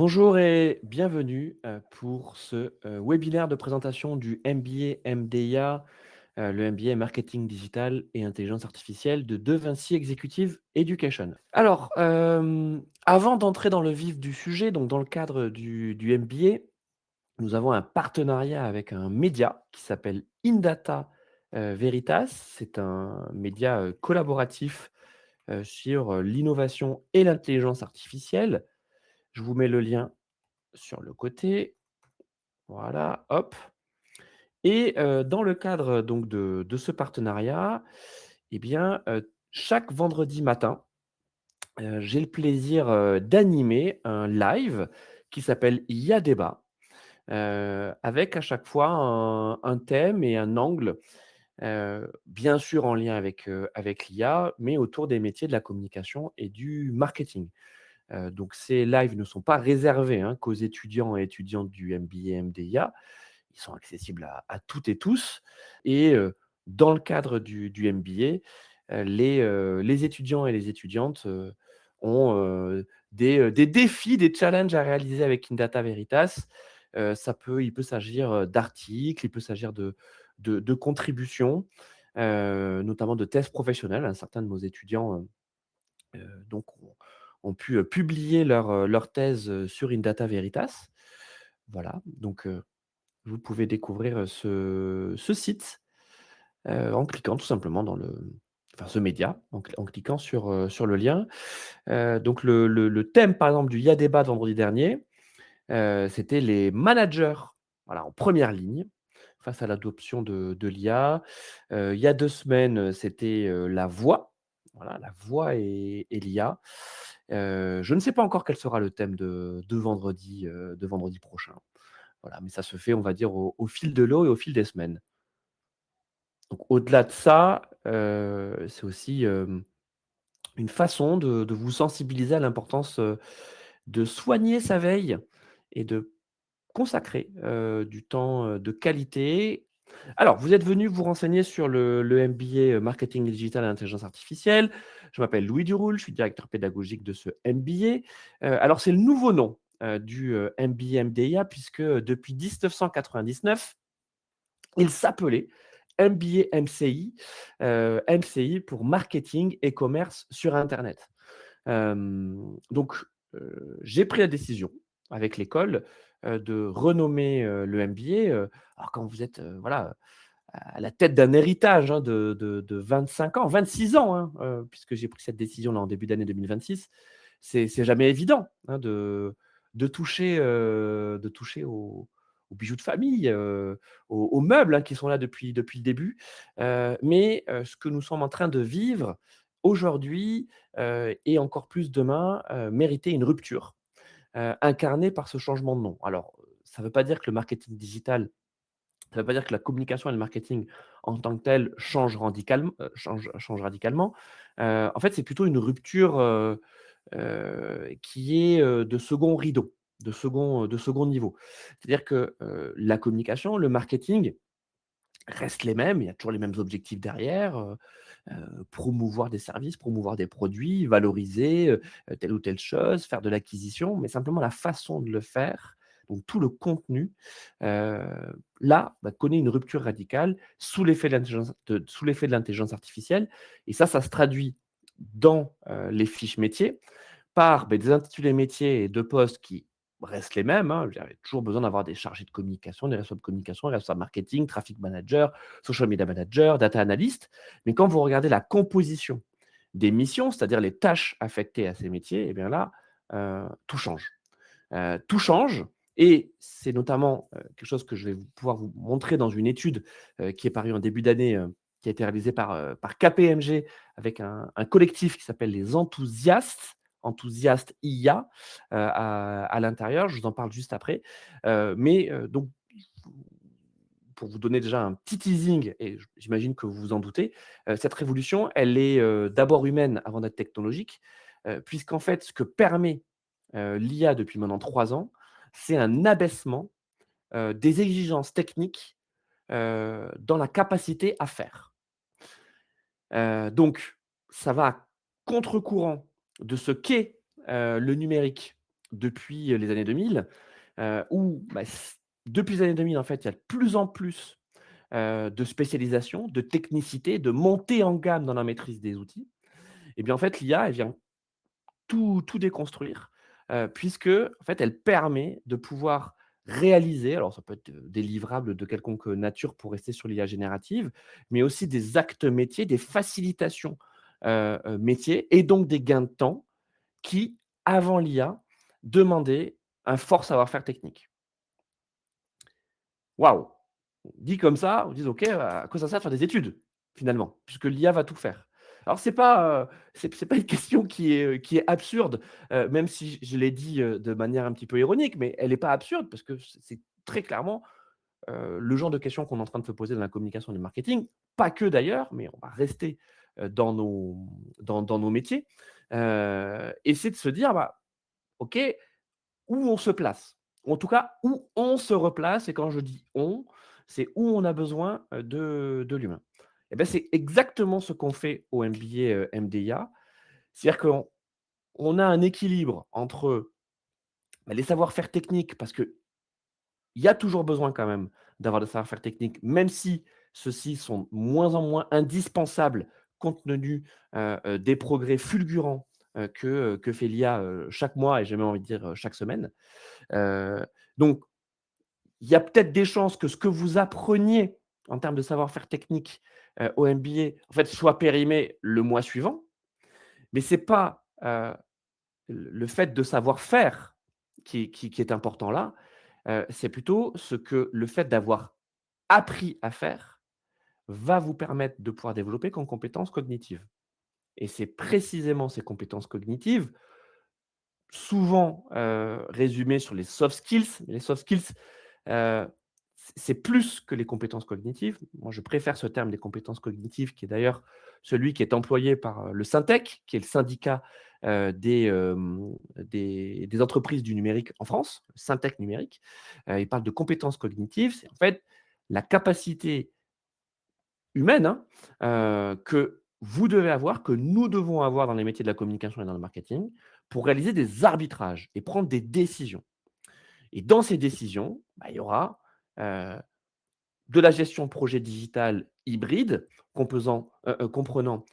Bonjour et bienvenue pour ce webinaire de présentation du MBA MDIA, le MBA Marketing Digital et Intelligence Artificielle de Vinci Executive Education. Alors, avant d'entrer dans le vif du sujet, donc dans le cadre du MBA, nous avons un partenariat avec un média qui s'appelle Indata Veritas. C'est un média collaboratif sur l'innovation et l'intelligence artificielle. Je vous mets le lien sur le côté, voilà, hop. Et dans le cadre donc de ce partenariat, eh bien, chaque vendredi matin, j'ai le plaisir, d'animer un live qui s'appelle Il y a débat, avec à chaque fois un thème et un angle, bien sûr en lien avec l'IA, mais autour des métiers de la communication et du marketing. Donc ces lives ne sont pas réservés, hein, qu'aux étudiants et étudiantes du MBA MDIA. Ils sont accessibles à toutes et tous et dans le cadre du MBA, les étudiants et les étudiantes, ont, des défis, des challenges à réaliser avec Indata Veritas. Il peut s'agir, d'articles, il peut s'agir de contributions, notamment de thèses professionnelles, hein. Certains de nos étudiants, donc ont pu, publier leur thèse, sur Indata Veritas. Voilà, donc vous pouvez découvrir, ce site, en cliquant tout simplement ce média, en cliquant sur le lien. Donc le thème, par exemple, du Il y a débat de vendredi dernier, c'était les managers, voilà, en première ligne face à l'adoption de l'IA. Il y a 2 semaines, c'était, la voix, voilà, la voix et l'IA. Je ne sais pas encore quel sera le thème de vendredi prochain. Voilà, mais ça se fait, on va dire, au fil de l'eau et au fil des semaines. Donc au-delà de ça, c'est aussi, une façon de vous sensibiliser à l'importance, de soigner sa veille et de consacrer, du temps, de qualité. Alors, vous êtes venu vous renseigner sur le MBA, marketing digital et intelligence artificielle. Je m'appelle Louis Duroul, je suis directeur pédagogique de ce MBA. Alors c'est le nouveau nom, du, MBA MDIA puisque depuis 1999, il s'appelait MBA MCI, MCI pour marketing et commerce sur internet. Donc, j'ai pris la décision avec l'école, de renommer, le MBA, alors quand vous êtes, voilà, à la tête d'un héritage, hein, de 25 ans, 26 ans, hein, puisque j'ai pris cette décision-là en début d'année 2026. C'est jamais évident, hein, de toucher aux bijoux de famille, aux meubles, hein, qui sont là depuis le début. Mais ce que nous sommes en train de vivre aujourd'hui, et encore plus demain, méritait une rupture, incarnée par ce changement de nom. Alors, ça ne veut pas dire que le marketing digital, ça ne veut pas dire que la communication et le marketing en tant que tel change radicalement. En fait, c'est plutôt une rupture, qui est, de second rideau, de second niveau. C'est-à-dire que, la communication, le marketing restent les mêmes, il y a toujours les mêmes objectifs derrière, promouvoir des services, promouvoir des produits, valoriser, telle ou telle chose, faire de l'acquisition, mais simplement la façon de le faire, donc tout le contenu, heu, là, connaît une rupture radicale sous l'effet de l'intelligence artificielle et ça se traduit dans, les fiches métiers par, des intitulés métiers et de postes qui restent les mêmes, hein. Je veux dire, il y a toujours besoin d'avoir des chargés de communication, des responsables de communication, des responsables marketing, traffic manager, social media manager, data analyst. Mais quand vous regardez la composition des missions, c'est-à-dire les tâches affectées à ces métiers, et bien là, tout change. Tout change et c'est notamment, quelque chose que je vais pouvoir vous montrer dans une étude, qui est parue en début d'année, qui a été réalisée par KPMG avec un collectif qui s'appelle les enthousiastes IA, à l'intérieur. Je vous en parle juste après. Mais donc pour vous donner déjà un petit teasing et j'imagine que vous vous en doutez, cette révolution, elle est, d'abord humaine avant d'être technologique, puisqu'en fait, ce que permet, l'IA depuis maintenant 3 ans, c'est un abaissement, des exigences techniques, dans la capacité à faire. Donc ça va à contre-courant de ce qu'est, le numérique depuis les années 2000, où bah, depuis les années 2000, en fait, il y a de plus en plus de spécialisation, de technicité, de montée en gamme dans la maîtrise des outils. Et bien, en fait, l'IA, elle vient tout déconstruire, puisque, en fait, elle permet de pouvoir réaliser, alors ça peut être des livrables de quelconque nature pour rester sur l'IA générative, mais aussi des actes métiers, des facilitations, métiers et donc des gains de temps qui, avant l'IA, demandaient un fort savoir-faire technique. Waouh! Dit comme ça, on dit: «OK, à quoi ça sert de faire des études, finalement?» puisque l'IA va tout faire. Alors c'est pas une question qui est absurde, même si je l'ai dit, de manière un petit peu ironique, mais elle est pas absurde parce que c'est très clairement, le genre de questions qu'on est en train de se poser dans la communication et le marketing, pas que d'ailleurs, mais on va rester, dans nos métiers, et c'est de se dire: «Bah, OK, où on se place. Ou en tout cas, où on se replace et quand je dis «on», c'est où on a besoin, de l'humain. Et ben c'est exactement ce qu'on fait au MBA, MDIA. C'est-à-dire qu'on a un équilibre entre, bah, les savoir-faire techniques parce qu'il y a toujours besoin quand même d'avoir des savoir-faire techniques, même si ceux-ci sont de moins en moins indispensables compte tenu, des progrès fulgurants, que fait l'IA, chaque mois et j'ai même envie de dire, chaque semaine. Heu, donc il y a peut-être des chances que ce que vous appreniez en termes de savoir-faire technique, au MBA, en fait, soit périmé le mois suivant, mais c'est pas, le fait de savoir faire qui est important là, c'est plutôt ce que le fait d'avoir appris à faire va vous permettre de pouvoir développer comme compétences cognitives et c'est précisément ces compétences cognitives, souvent, résumées sur les soft skills. Les soft skills, Heu, c'est plus que les compétences cognitives. Moi, je préfère ce terme des compétences cognitives qui est d'ailleurs celui qui est employé par, le Syntec, qui est le syndicat, des entreprises du numérique en France, le Syntec numérique. Il parle de compétences cognitives, c'est en fait la capacité humaine, hein, que vous devez avoir, que nous devons avoir dans les métiers de la communication et dans le marketing, pour réaliser des arbitrages et prendre des décisions. Et dans ces décisions, bah, il y aura, heu, de la gestion de projet digital hybride, comprenant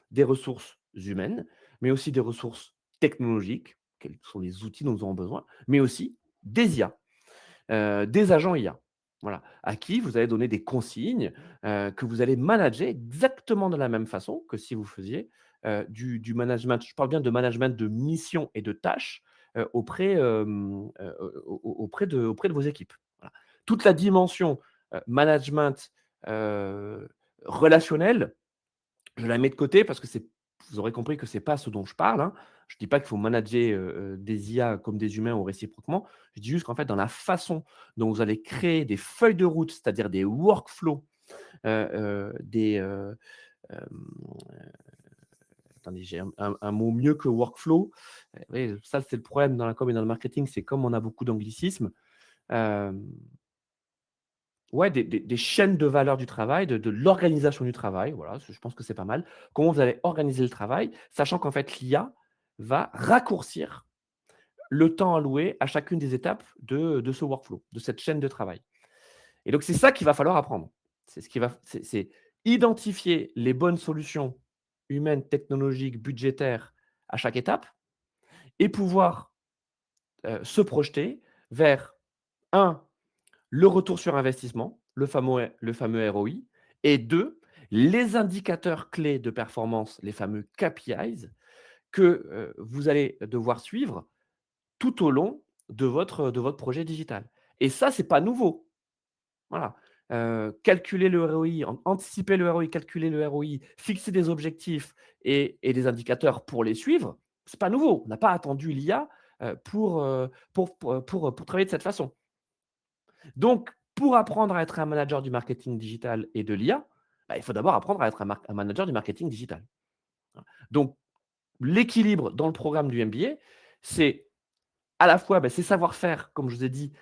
des ressources humaines, mais aussi des ressources technologiques, quels sont les outils dont nous aurons besoin, mais aussi des IA, des agents IA. Voilà, à qui vous allez donner des consignes, que vous allez manager exactement de la même façon que si vous faisiez, du management. Je parle bien de management de mission et de tâches, auprès de vos équipes. Voilà. Toute la dimension, management, heu, relationnel, je la mets de côté parce que c'est vous aurez compris que c'est pas ce dont je parle, hein. Je dis pas qu'il faut manager, des IA comme des humains ou réciproquement. Je dis juste qu'en fait, dans la façon dont vous allez créer des feuilles de route, c'est-à-dire des workflows, des, hem, attendez, j'ai un mot mieux que workflow. Oui, ça, c'est le problème dans la com et dans le marketing, c'est comme on a beaucoup d'anglicismes, hem ouais, des chaînes de valeur du travail, de l'organisation du travail, voilà, je pense que c'est pas mal. Comment vous allez organiser le travail, sachant qu'en fait l'IA va raccourcir le temps alloué à chacune des étapes de ce workflow, de cette chaîne de travail. Et donc c'est ça qu'il va falloir apprendre. C'est ce qui va c'est identifier les bonnes solutions humaines, technologiques, budgétaires à chaque étape et pouvoir, se projeter vers un le retour sur investissement, le fameux ROI et 2 les indicateurs clés de performance, les fameux KPIs que, vous allez devoir suivre tout au long de votre projet digital et ça, c'est pas nouveau. Voilà, calculer le ROI, anticiper le ROI, calculer le ROI, fixer des objectifs et des indicateurs pour les suivre, c'est pas nouveau. On n'a pas attendu l'IA, pour travailler de cette façon. Donc, pour apprendre à être un manager du marketing digital et de l'IA, bah, il faut d'abord apprendre à être un manager du marketing digital. Voilà. Donc, l'équilibre dans le programme du MBA, c'est à la fois, bah, ces savoir-faire, comme je vous ai dit,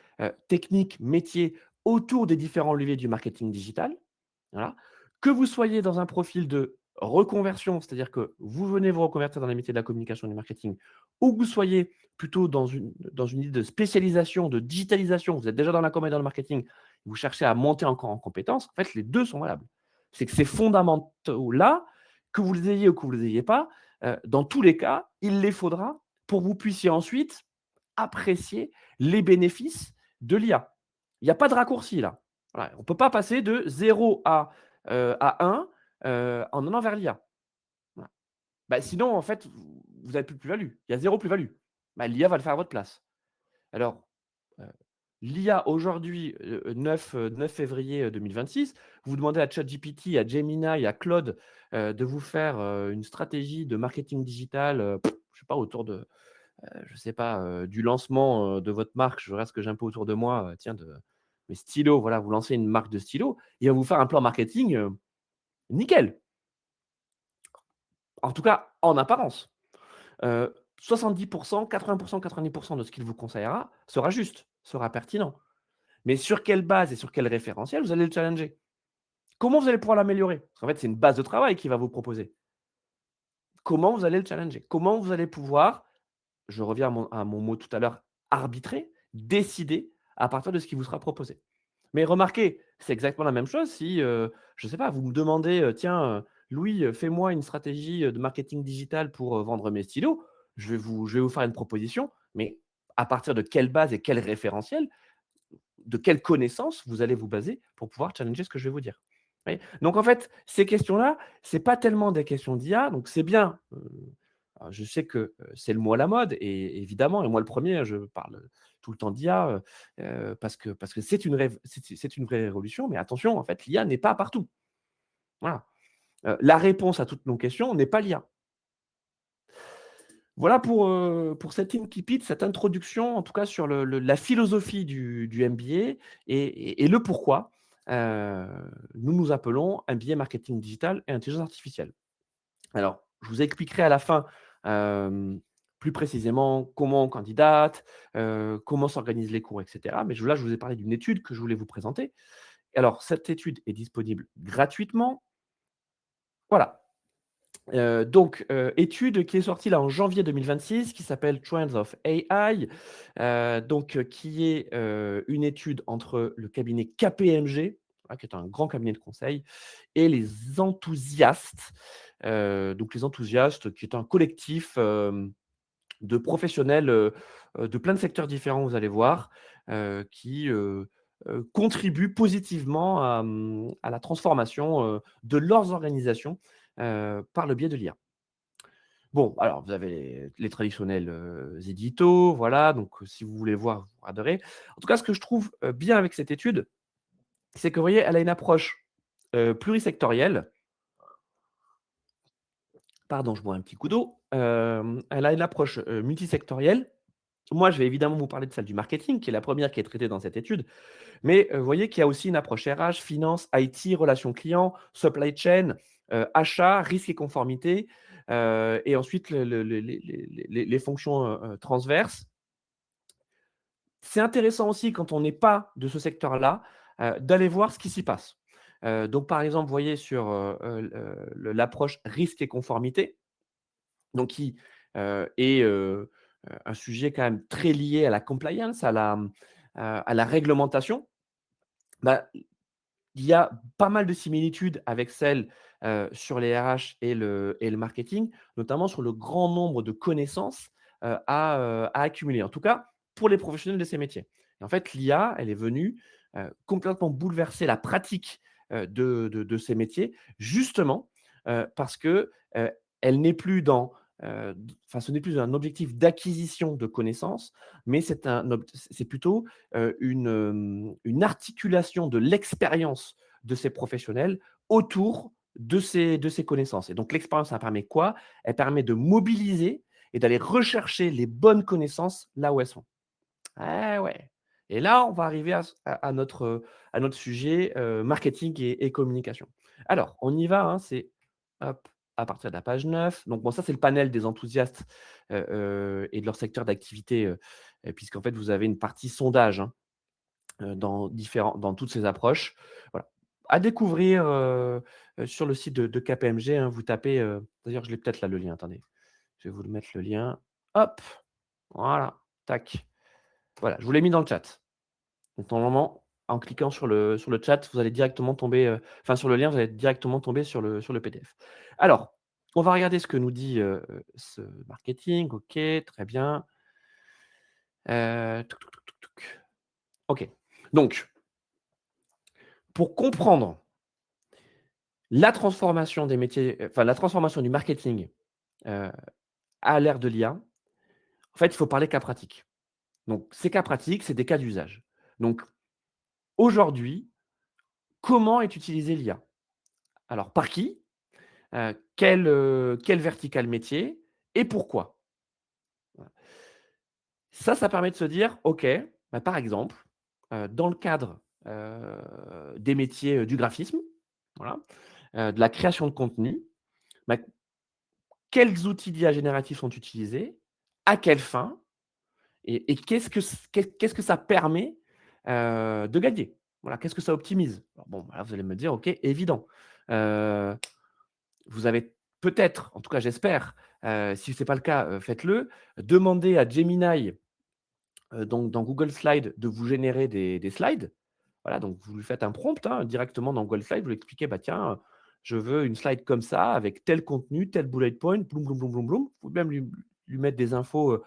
techniques, métiers, autour des différents leviers du marketing digital. Voilà. Que vous soyez dans un profil de reconversion, c'est-à-dire que vous venez vous reconvertir dans les métiers de la communication et du marketing, ou que vous soyez plutôt dans une idée de spécialisation, de digitalisation, vous êtes déjà dans la com et dans le marketing, vous cherchez à monter encore en compétences, en fait, les 2 sont valables. C'est que ces fondamentaux-là, que vous les ayez ou que vous les ayez pas, dans tous les cas, il les faudra pour que vous puissiez ensuite apprécier les bénéfices de l'IA. Il n'y a pas de raccourci là. Voilà, on ne peut pas passer de 0 à 1 en allant vers l'IA. Voilà. Bah, sinon, en fait, vous n'avez plus de plus-value. Il y a zéro plus-value. Bah, l'IA va le faire à votre place. Alors, heu, l'IA aujourd'hui, 9 février, 2026, vous demandez à ChatGPT, à Gemini, à Claude, de vous faire, une stratégie de marketing digital, je sais pas, autour de, je sais pas, du lancement, de votre marque. Je regarde ce que j'ai un peu autour de moi, tiens, de mes stylos, voilà, vous lancez une marque de stylos, il va vous faire un plan marketing, nickel. En tout cas, en apparence. 70 80 90 de ce qu'il vous conseillera sera juste, sera pertinent. Mais sur quelle base et sur quel référentiel vous allez le challenger? Comment vous allez pouvoir l'améliorer? Parce qu'en fait, c'est une base de travail qu'il va vous proposer. Comment vous allez le challenger? Comment vous allez pouvoir, je reviens à mon mot tout à l'heure, arbitrer, décider à partir de ce qui vous sera proposé. Mais remarquez, c'est exactement la même chose si, je ne sais pas, vous me demandez, «Tiens, Louis, fais-moi une stratégie, de marketing digital pour, vendre mes stylos». Je vais vous faire une proposition, mais à partir de quelle base et quel référentiel, de quelles connaissances vous allez vous baser pour pouvoir challenger ce que je vais vous dire? Vous voyez? Donc en fait, ces questions-là, c'est pas tellement des questions d'IA, donc c'est bien, alors je sais que, c'est le mot à la mode et évidemment et moi le premier, hein, je parle tout le temps d'IA, parce que c'est une vraie révolution, mais attention, en fait, l'IA n'est pas partout. Voilà. La réponse à toutes nos questions n'est pas l'IA. Voilà pour cette incipit, cette introduction, en tout cas sur la philosophie du MBA et le pourquoi, heu, nous nous appelons MBA marketing digital et intelligence artificielle. Alors, je vous expliquerai à la fin, plus précisément comment on candidate, comment s'organisent les cours et cetera. Mais là, je vous ai parlé d'une étude que je voulais vous présenter. Alors, cette étude est disponible gratuitement. Voilà. Donc, étude qui est sortie là en janvier 2026, qui s'appelle Trends of AI, donc, qui est, une étude entre le cabinet KPMG, ah, qui est un grand cabinet de conseil, et les enthousiastes. Donc les enthousiastes, qui est un collectif, de professionnels, de plein de secteurs différents, vous allez voir, qui, contribuent positivement à la transformation, de leurs organisations, par le biais de l'IA. Bon, alors vous avez les traditionnels, éditos, voilà, donc si vous voulez voir, vous regarderez. En tout cas, ce que je trouve, bien avec cette étude, c'est que vous voyez, elle a une approche, plurisectorielle. Pardon, je bois un petit coup d'eau. Elle a une approche, multisectorielle. Moi, je vais évidemment vous parler de celle du marketing, qui est la première qui est traitée dans cette étude. Mais, vous voyez qu'il y a aussi une approche RH, finance, IT, relations clients, supply chain, achat, risque et conformité, et ensuite les fonctions, transverses. C'est intéressant aussi quand on n'est pas de ce secteur-là, d'aller voir ce qui s'y passe. Donc par exemple, vous voyez sur, l'approche risque et conformité, donc qui, est, un sujet quand même très lié à la compliance, à la réglementation. Bah, il y a pas mal de similitudes avec celles, sur les RH et le marketing, notamment sur le grand nombre de connaissances, à accumuler. En tout cas, pour les professionnels de ces métiers. Et en fait, l'IA, elle est venue, complètement bouleverser la pratique, de ces métiers, justement, parce que, elle n'est plus dans, enfin, ce n'est plus un objectif d'acquisition de connaissances, mais c'est plutôt, une articulation de l'expérience de ces professionnels autour de ces connaissances. Et donc l'expérience, ça permet quoi? Elle permet de mobiliser et d'aller rechercher les bonnes connaissances là où elles sont. Ah ouais. Et là, on va arriver à notre sujet, marketing et communication. Alors, on y va, hein, c'est hop, à partir de la page 9. Donc bon, ça, c'est le panel des enthousiastes, et de leur secteur d'activité, puisqu'en fait, vous avez une partie sondage, hein, dans toutes ces approches. Voilà. à découvrir, sur le site de KPMG, hein. Vous tapez, d'ailleurs je l'ai peut-être là le lien, attendez, je vais vous le mettre le lien. Hop! Voilà, tac. Voilà, je vous l'ai mis dans le chat. Donc normalement, en cliquant sur le chat, vous allez directement tomber, enfin sur le lien, vous allez directement tomber sur le PDF. Alors, on va regarder ce que nous dit, ce marketing. OK, très bien. Touc, touc, touc, touc, touc. OK. Donc, pour comprendre la transformation des métiers, enfin la transformation du marketing, heu, à l'ère de l'IA, en fait, il faut parler cas pratiques. Donc ces cas pratiques, c'est des cas d'usage. Donc aujourd'hui, comment est utilisée l'IA? Alors par qui? Quelle verticale métier et pourquoi? Voilà. Ça permet de se dire: «OK, bah, par exemple, dans le cadre, des métiers, du graphisme, voilà, de la création de contenu, bah, quels outils d'IA génératifs sont utilisés? À quelle fin? Et qu'est-ce que ça permet, de gagner? Voilà, qu'est-ce que ça optimise?» Alors bon, bah, là, vous allez me dire: «OK, évident». Heu, Vous avez peut-être, en tout cas j'espère, si ce n'est pas le cas, faites-le, demandez à Gemini, donc dans Google Slides, de vous générer des slides. Voilà, donc vous lui faites un prompt, hein, directement dans Google Slides, vous lui expliquez: «Bah tiens, je veux une slide comme ça, avec tel contenu, tel bullet point, bloum, bloum, bloum, bloum, bloum». Vous pouvez même lui mettre des infos,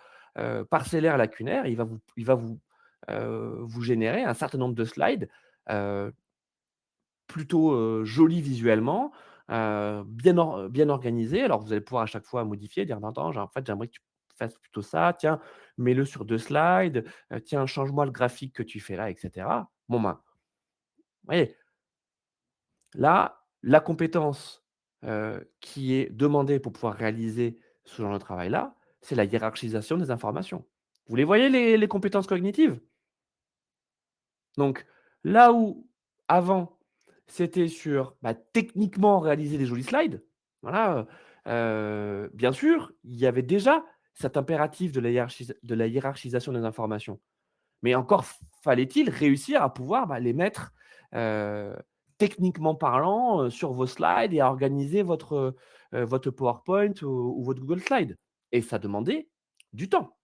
parcellaires, lacunaires. Il va vous générer un certain nombre de slides, heu, plutôt, jolis visuellement, bien organisés. Alors vous allez pouvoir à chaque fois modifier, dire: «Non, attends, en fait, j'aimerais que tu fasses plutôt ça. Tiens, mets-le sur 2 slides. Tiens, change-moi le graphique que tu fais là», et cetera. Bon, ben, vous voyez? Là, la compétence, qui est demandée pour pouvoir réaliser ce genre de travail-là, c'est la hiérarchisation des informations. Vous les voyez les compétences cognitives? Donc là où avant, c'était sur, bah, techniquement réaliser des jolis slides, voilà, bien sûr, il y avait déjà cet impératif de la hiérarchisation des informations. Mais encore fallait-il réussir à pouvoir, bah, les mettre, heu, techniquement parlant, sur vos slides et à organiser votre PowerPoint ou votre Google Slides, et ça demandait du temps,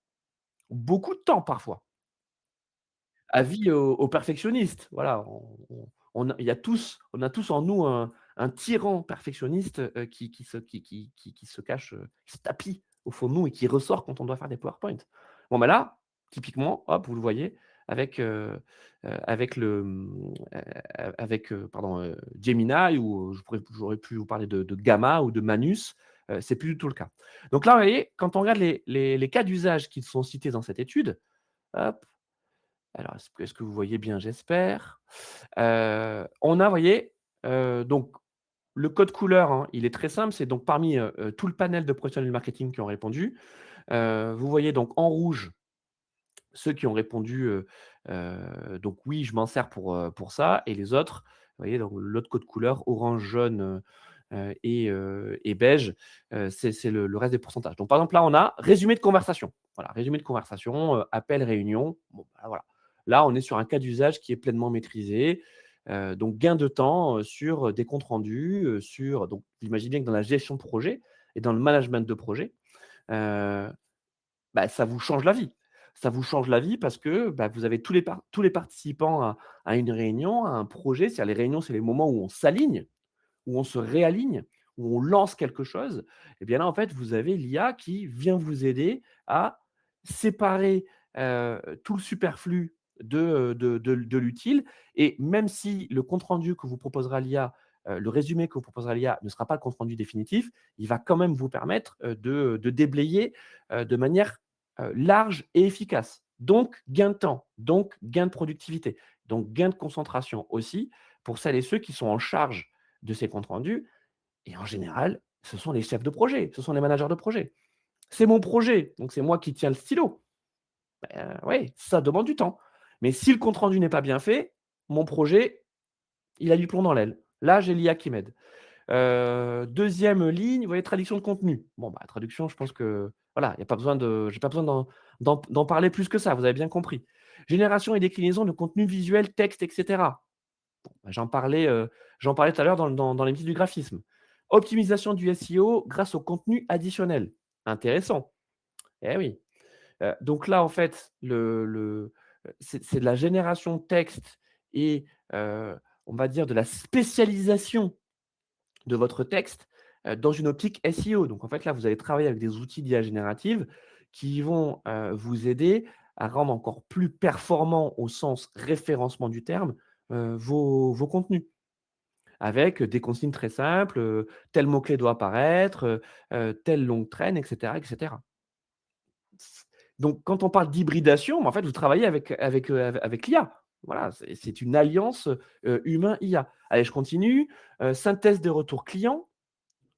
beaucoup de temps parfois. Avis aux perfectionnistes, voilà, on a tous en nous un tyran perfectionniste, qui se cache, qui se tapit au fond de nous et qui ressort quand on doit faire des PowerPoint. Bon, bah, là, typiquement, hop, vous le voyez avec pardon, Gemini, ou j'aurais pu vous parler de Gamma ou de Manus, c'est plus du tout le cas. Donc là, vous voyez, quand on regarde les cas d'usage qui sont cités dans cette étude, hop, alors, est-ce que vous voyez bien? J'espère. On a, vous voyez, donc le code couleur, hein, il est très simple. C'est donc parmi, tout le panel de professionnels du marketing qui ont répondu. Vous voyez donc en rouge ceux qui ont répondu, donc oui, je m'en sers pour ça, et les autres, vous voyez, donc l'autre code couleur orange, jaune, et beige, c'est le reste des pourcentages. Donc par exemple, là, on a résumé de conversation. Voilà, résumé de conversation, appel, réunion. Bon, bah, voilà. Là, on est sur un cas d'usage qui est pleinement maîtrisé, donc gain de temps, sur des comptes rendus, donc imaginez que dans la gestion de projet et dans le management de projet, heu bah, ça vous change la vie. Ça vous change la vie parce que, bah, vous avez tous les participants à une réunion, à un projet. C'est-à-dire les réunions, c'est les moments où on s'aligne, où on se réaligne, où on lance quelque chose. Et bien là, en fait, vous avez l'IA qui vient vous aider à séparer, tout le superflu de l'utile. Et même si le compte rendu que vous proposera l'IA, le résumé que vous proposera l'IA ne sera pas le compte rendu définitif, il va quand même vous permettre, de déblayer, de manière, large et efficace. Donc gain de temps, donc gain de productivité, donc gain de concentration aussi pour celles et ceux qui sont en charge de ces comptes rendus. Et en général, ce sont les chefs de projet, ce sont les managers de projet. C'est mon projet, donc c'est moi qui tiens le stylo. Oui, ça demande du temps. Mais si le compte rendu n'est pas bien fait, mon projet, il a du plomb dans l'aile. Là, j'ai l'IA qui m'aide. 2e ligne, vous voyez, traduction de contenu. Bon, bah, traduction, je pense que voilà, il y a pas besoin de j'ai pas besoin d'en parler plus que ça, vous avez bien compris. Génération et déclinaison de contenu visuel, texte, et cetera. J'en parlais tout à l'heure dans les métiers du graphisme. Optimisation du SEO grâce au contenu additionnel. Intéressant. Eh oui. Donc là, en fait, c'est de la génération de texte et on va dire de la spécialisation de votre texte, dans une optique SEO. Donc en fait, là, vous allez travailler avec des outils d'IA générative qui vont, vous aider à rendre encore plus performants au sens référencement du terme, vos contenus. Avec des consignes très simples, tel mot-clé doit apparaître, telle longue traîne et cetera et cetera. Donc quand on parle d'hybridation, en fait, vous travaillez avec l'IA. Voilà, c'est une alliance, humain-IA. Allez, je continue, synthèse des retours clients.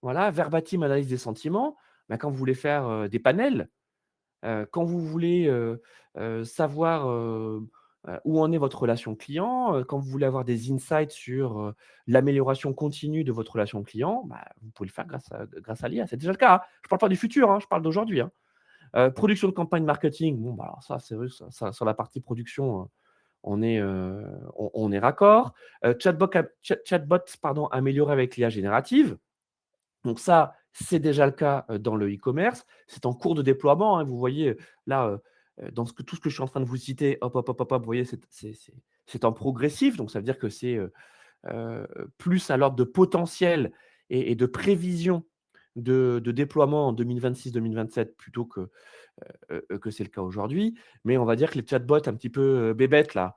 Voilà, verbatim analyse des sentiments. Bah, quand vous voulez faire, des panels, quand vous voulez, savoir, où en est votre relation client, quand vous voulez avoir des insights sur, l'amélioration continue de votre relation client, bah, vous pouvez le faire grâce à l'IA. C'est déjà le cas, hein. Je ne parle pas du futur, hein, je parle d'aujourd'hui, hein. Production de campagne marketing, bon, bah, alors ça, c'est vrai, ça sur la partie production, on est raccord. Chatbot, pardon, amélioré avec l'IA générative. Donc ça, c'est déjà le cas, dans le e-commerce. C'est en cours de déploiement, hein. Vous voyez, là, dans tout ce que je suis en train de vous citer, hop, hop, hop, hop, hop, vous voyez, c'est en progressif. Donc ça veut dire que c'est, heu, plus à l'ordre de potentiel et de prévision de déploiement en 2026-2027 plutôt que c'est le cas aujourd'hui. Mais on va dire que les chatbots un petit peu, bébêtes là,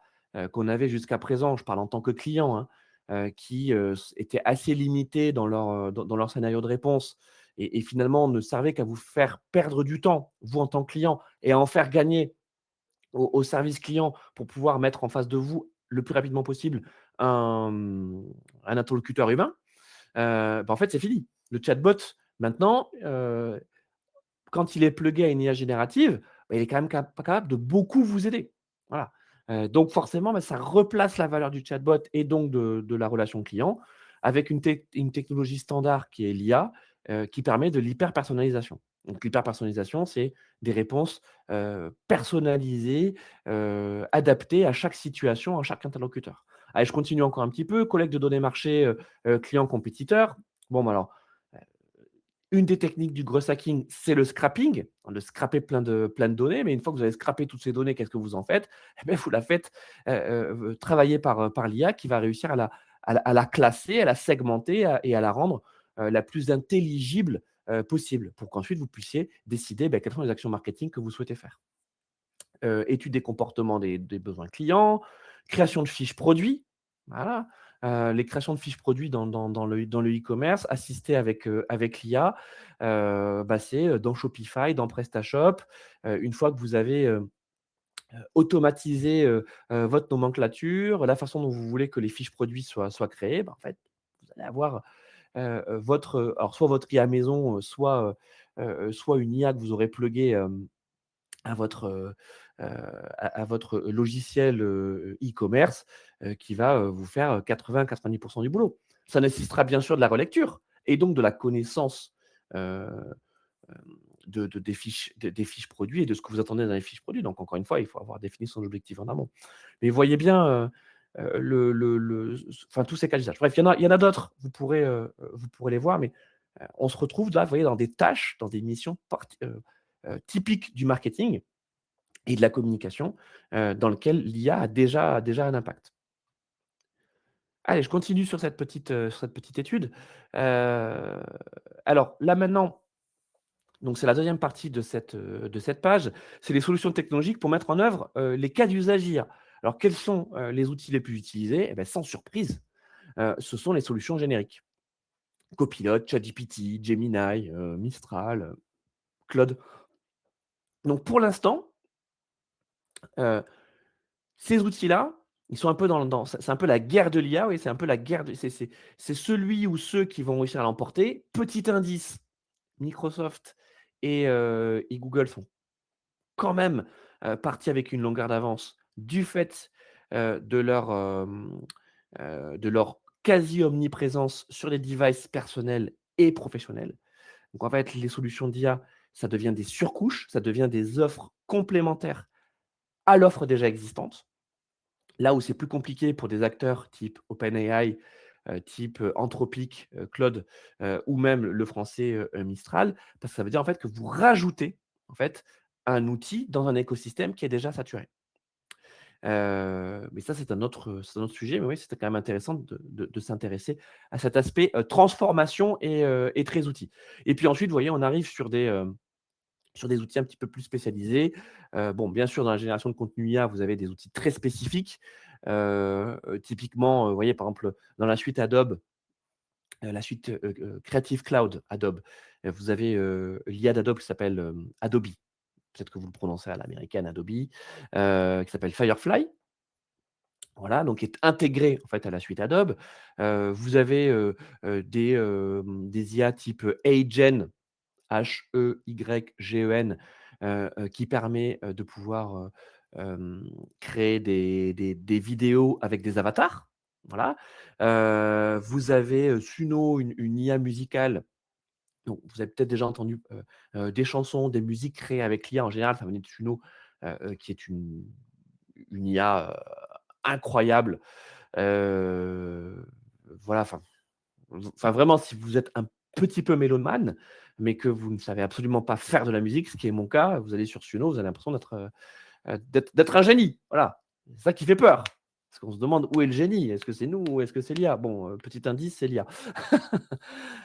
qu'on avait jusqu'à présent, je parle en tant que client, hein, qui, étaient assez limités dans leur scénario de réponse et finalement ne servaient qu'à vous faire perdre du temps, vous en tant que client et à en faire gagner au service client pour pouvoir mettre en face de vous, le plus rapidement possible, un, un interlocuteur humain, bah, en fait, c'est fini. Le chatbot maintenant, quand il est plugué à une IA générative, bah, il est quand même capable de beaucoup vous aider. Voilà. Donc forcément, bah, ça replace la valeur du chatbot et donc de la relation client avec une technologie standard qui est l'IA, qui permet de l'hyper-personnalisation. Donc l'hyper-personnalisation, c'est des réponses, personnalisées, adaptées à chaque situation, à chaque interlocuteur. Allez, je continue encore un petit peu. Collecte de données marché, clients compétiteurs. Bon, bah, alors, une des techniques du growth hacking, c'est le scrapping, de scraper plein de données, mais une fois que vous avez scrappé toutes ces données, qu'est-ce que vous en faites? Eh beh, vous la faites, travailler par l'IA qui va réussir à la classer, à la segmenter et à la rendre, la plus intelligible, possible pour qu'ensuite vous puissiez décider, bah, quelles sont les actions marketing que vous souhaitez faire. Étude des comportements des besoins clients, création de fiches produits, voilà. Les créations de fiches produits dans le e-commerce assistées avec l'IA, bah, c'est, dans Shopify, dans PrestaShop. Une fois que vous avez, automatisé, votre nomenclature, la façon dont vous voulez que les fiches produits soient créées, bah, en fait, vous allez avoir, votre, alors soit votre IA maison, soit une IA que vous aurez pluguée, à votre, à votre logiciel, e-commerce, qui va, vous faire 80-90 du boulot. Ça nécessitera bien sûr de la relecture et donc de la connaissance, heu, hem, des fiches produits et de ce que vous attendez dans les fiches produits. Donc encore une fois, il faut avoir défini son objectif en amont. Mais voyez bien, enfin tous ces cas d'usage. Bref, il y en a d'autres, vous pourrez les voir, mais, on se retrouve là, vous voyez, dans des tâches, dans des missions typiques du marketing et de la communication, dans lequel l'IA a déjà un impact. Allez, je continue sur cette petite étude. Heu, alors là maintenant, donc c'est la deuxième partie de cette page, c'est les solutions technologiques pour mettre en œuvre, les cas d'usage IA. Alors quels sont, les outils les plus utilisés? Eh beh, sans surprise, ce sont les solutions génériques. Copilot, ChatGPT, Gemini, Mistral, Claude. Donc pour l'instant, heu ces outils-là, ils sont un peu c'est un peu la guerre de l'IA, oui, c'est un peu la guerre de c'est celui ou ceux qui vont réussir à l'emporter. Petit indice, Microsoft et Google sont quand même, partis avec une longueur d'avance du fait, de leur quasi omniprésence sur les devices personnels et professionnels. Donc en fait, les solutions d'IA, ça devient des surcouches, ça devient des offres complémentaires à l'offre déjà existante. Là où c'est plus compliqué pour des acteurs type OpenAI, type, Anthropic, Claude, ou même le français, Mistral, parce que ça veut dire en fait que vous rajoutez, en fait, un outil dans un écosystème qui est déjà saturé. Mais ça, c'est un autre sujet, mais oui, c'était quand même intéressant de s'intéresser à cet aspect, transformation et très outils. Et puis ensuite, vous voyez, on arrive sur des outils un petit peu plus spécialisés. Bon, bien sûr, dans la génération de contenu IA, vous avez des outils très spécifiques. Typiquement, vous voyez, par exemple, dans la suite Adobe, la suite, Creative Cloud Adobe, vous avez, l'IA d'Adobe qui s'appelle, Adobe. Peut-être que vous le prononcez à l'américaine, Adobe, qui s'appelle Firefly. Voilà, donc qui est intégré en fait à la suite Adobe. Vous avez, des IA type HeyGen, Heygen, qui permet, de pouvoir, créer des vidéos avec des avatars. Voilà. Vous avez, Suno, une IA musicale. Donc vous avez peut-être déjà entendu, des chansons, des musiques créées avec l'IA. En général, ça venait de Suno, qui est une IA, incroyable. Heu, voilà, enfin vraiment, si vous êtes un petit peu mélomane, mais que vous ne savez absolument pas faire de la musique, ce qui est mon cas, vous allez sur Suno, vous avez l'impression d'être un génie. Voilà, c'est ça qui fait peur. Parce qu'on se demande où est le génie? Est-ce que c'est nous ou est-ce que c'est l'IA? Bon, petit indice, c'est l'IA.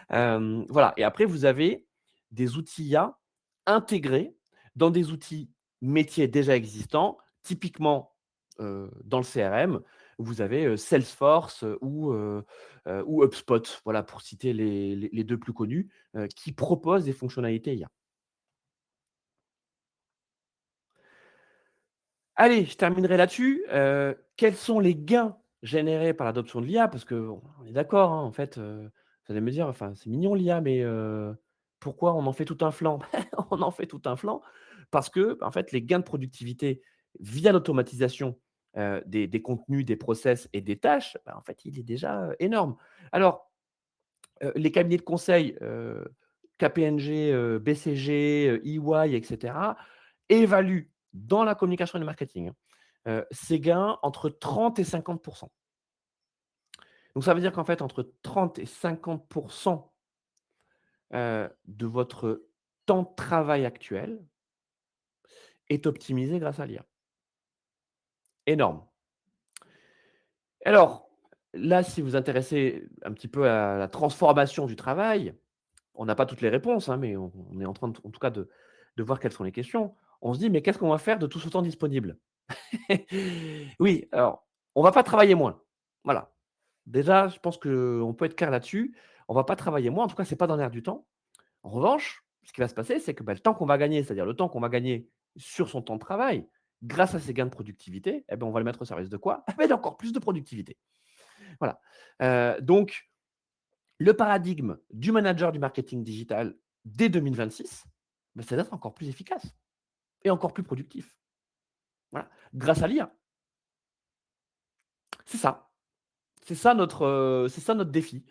Voilà, et après vous avez des outils IA intégrés dans des outils métiers déjà existants. Typiquement, dans le CRM, vous avez, Salesforce, ou HubSpot, voilà, pour citer les 2 plus connus, qui proposent des fonctionnalités IA. Allez, je terminerai là-dessus. Quels sont les gains générés par l'adoption de l'IA? Parce qu'on est d'accord, hein, en fait, vous allez me dire: «Enfin, c'est mignon l'IA, mais pourquoi on en fait tout un flanc?» On en fait tout un flanc parce que, bah, en fait, les gains de productivité via l'automatisation, des contenus, des process et des tâches, bah, en fait, il est déjà, énorme. Alors, les cabinets de conseil, KPMG, BCG, EY et cetera, évaluent dans la communication et le marketing, ces gains entre 30 et 50. Donc ça veut dire qu'en fait, entre 30 et 50 de votre temps de travail actuel est optimisé grâce à l'IA. Énorme. Alors, là, si vous vous intéressez un petit peu à la transformation du travail, on n'a pas toutes les réponses, hein, mais on est en train en tout cas de voir quelles sont les questions. On se dit: «Mais qu'est-ce qu'on va faire de tout ce temps disponible?» Oui, alors, on va pas travailler moins. Voilà. Déjà, je pense qu'on peut être clair là-dessus. On va pas travailler moins, en tout cas, c'est pas dans l'air du temps. En revanche, ce qui va se passer, c'est que, bah, le temps qu'on va gagner, c'est-à-dire le temps qu'on va gagner sur son temps de travail, grâce à ces gains de productivité, eh ben, on va le mettre au service de quoi? Eh beh, d'encore plus de productivité. Voilà. Donc le paradigme du manager du marketing digital dès 2026, bah, c'est d'être encore plus efficace et encore plus productif. Voilà, grâce à l'IA. C'est ça. C'est ça notre défi.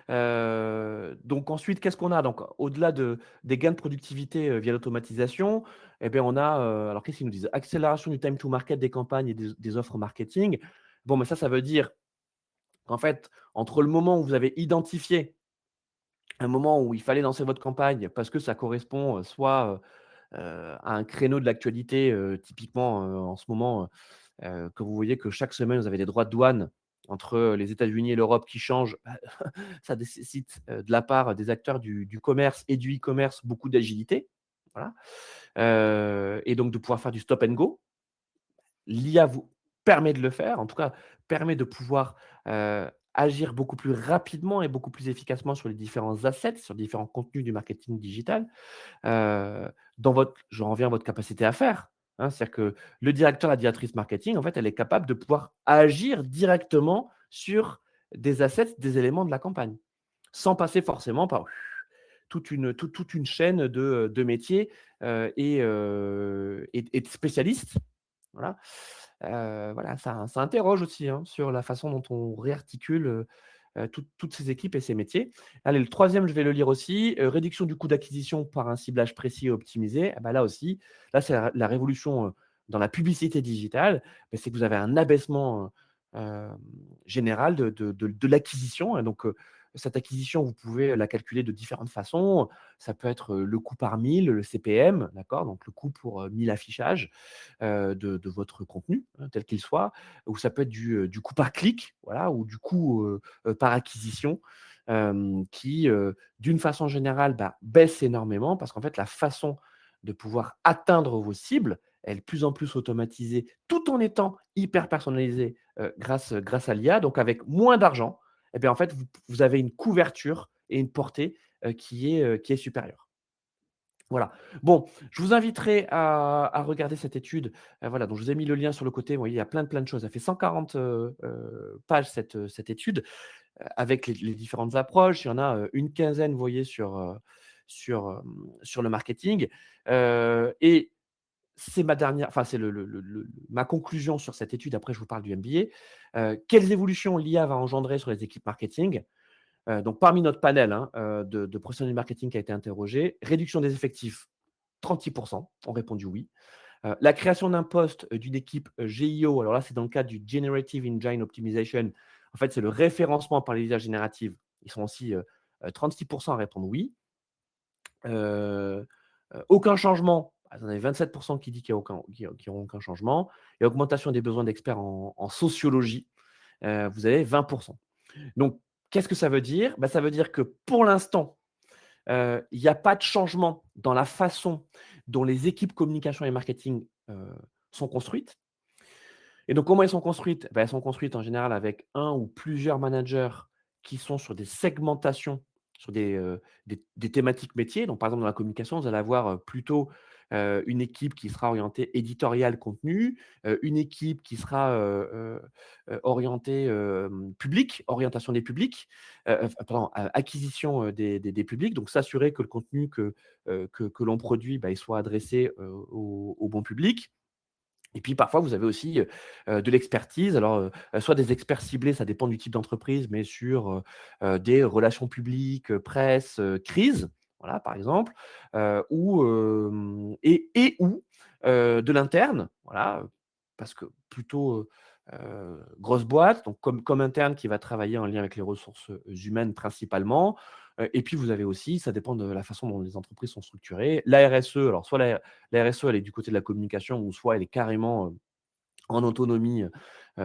Donc ensuite, qu'est-ce qu'on a? Donc au-delà des gains de productivité, via l'automatisation, eh bien on a, alors qu'est-ce qu'ils nous disent? Accélération du time to market des campagnes et des offres marketing. Bon, mais ça veut dire qu'en fait, entre le moment où vous avez identifié un moment où il fallait lancer votre campagne parce que ça correspond, soit, à un créneau de l'actualité, typiquement, en ce moment, que vous voyez que chaque semaine, vous avez des droits de douane entre, les États-Unis et l'Europe qui changent, bah, ça nécessite, de la part des acteurs du commerce et du e-commerce beaucoup d'agilité. Voilà, et donc de pouvoir faire du stop and go. L'IA vous permet de le faire, en tout cas, permet de pouvoir, agir beaucoup plus rapidement et beaucoup plus efficacement sur les différents assets, sur différents contenus du marketing digital. Dans votre J'en reviens à votre capacité à faire, hein. C'est-à-dire que le directeur, la directrice marketing, en fait, elle est capable de pouvoir agir directement sur des assets, des éléments de la campagne, sans passer forcément par toute une chaîne de métiers, et de spécialistes. Voilà. Voilà, ça interroge aussi, hein, sur la façon dont on réarticule, toutes ces équipes et ces métiers. Allez, le troisième, je vais le lire aussi, réduction du coût d'acquisition par un ciblage précis et optimisé. Ah bah, là aussi, là, c'est la révolution, dans la publicité digitale, beh, c'est que vous avez un abaissement, général de l'acquisition et donc cette acquisition, vous pouvez la calculer de différentes façons. Ça peut être, le coût par 1000, le CPM, d'accord? Donc le coût pour, 1000 affichages, de votre contenu, hein, tel qu'il soit, ou ça peut être du coût par clic, voilà, ou du coût, par acquisition, qui, d'une façon générale, bah, baisse énormément parce qu'en fait, la façon de pouvoir atteindre vos cibles, elle est de plus en plus automatisée, tout en étant hyper personnalisée, grâce à l'IA. Donc avec moins d'argent, et bien, en fait, vous avez une couverture et une portée, qui est supérieure. Voilà. Bon, je vous inviterai à regarder cette étude, voilà, donc je vous ai mis le lien sur le côté. Vous voyez, il y a plein de choses. Ça fait 140, pages cette étude, avec les différentes approches. Il y en a, une quinzaine, vous voyez, sur le marketing, et c'est ma dernière enfin, c'est ma conclusion sur cette étude. Après, je vous parle du MBA. Quelles évolutions l'IA va engendrer sur les équipes marketing? Donc parmi notre panel, hein, de professionnels du marketing qui a été interrogé, réduction des effectifs, 36 ont répondu oui. La création d'un poste, d'une équipe, GIO, alors là, c'est dans le cadre du Generative Engine Optimization. En fait, c'est le référencement par les IA génératives. Ils sont aussi, 36 à répondre oui. Aucun changement, bah, vous en avez 27 qui dit qu'il y aura aucun changement et augmentation des besoins d'experts en sociologie, vous avez 20. Donc qu'est-ce que ça veut dire? Bah, ça veut dire que pour l'instant, il y a pas de changement dans la façon dont les équipes communication et marketing, sont construites. Et donc, comment elles sont construites? Bah, elles sont construites en général avec un ou plusieurs managers qui sont sur des segmentations, sur des thématiques métiers. Donc, par exemple, dans la communication, vous allez avoir plutôt une équipe qui sera orientée éditorial contenu, une équipe qui sera orientée public, orientation des publics, pardon, acquisition des publics. Donc, s'assurer que le contenu que l'on produit, bah, il soit adressé au bon public. Et puis parfois, vous avez aussi, de l'expertise. Alors, soit des experts ciblés, ça dépend du type d'entreprise, mais sur, des relations publiques, presse, crise, voilà, par exemple, ou, ou, de l'interne, voilà, parce que plutôt, grosse boîte, donc comme interne qui va travailler en lien avec les ressources, humaines principalement. Et puis vous avez aussi, ça dépend de la façon dont les entreprises sont structurées, la RSE. Alors soit la RSE, elle est du côté de la communication ou soit elle est carrément, en autonomie,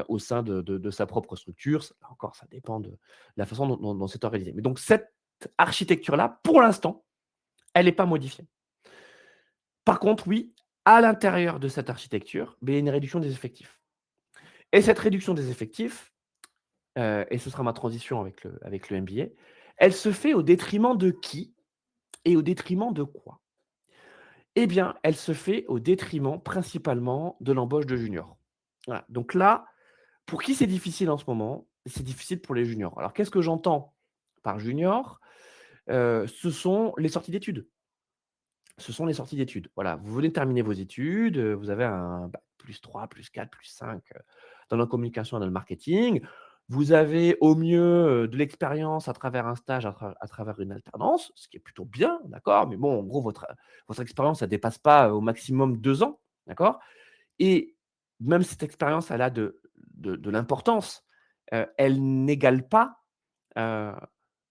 au sein de sa propre structure. Là encore, ça dépend de la façon dont c'est organisé. Mais donc cette architecture-là, pour l'instant, elle n'est pas modifiée. Par contre, oui, à l'intérieur de cette architecture, beh, il y a une réduction des effectifs et cette réduction des effectifs, et ce sera ma transition avec le MBA, elle se fait au détriment de qui et au détriment de quoi? Eh bien, elle se fait au détriment principalement de l'embauche de juniors. Voilà, donc là, pour qui c'est difficile en ce moment? C'est difficile pour les juniors. Alors qu'est-ce que j'entends par junior? Ce sont les sorties d'études. Ce sont les sorties d'études. Voilà, vous venez de terminer vos études, vous avez un bac +3, +4, +5, dans la communication et dans le marketing. Vous avez au mieux, de l'expérience à travers un stage, à travers une alternance, ce qui est plutôt bien, d'accord? Mais bon, en gros, votre expérience, elle dépasse pas, au maximum 2 ans, d'accord? Et même si cette expérience, elle a de l'importance, elle n'égale pas, heu,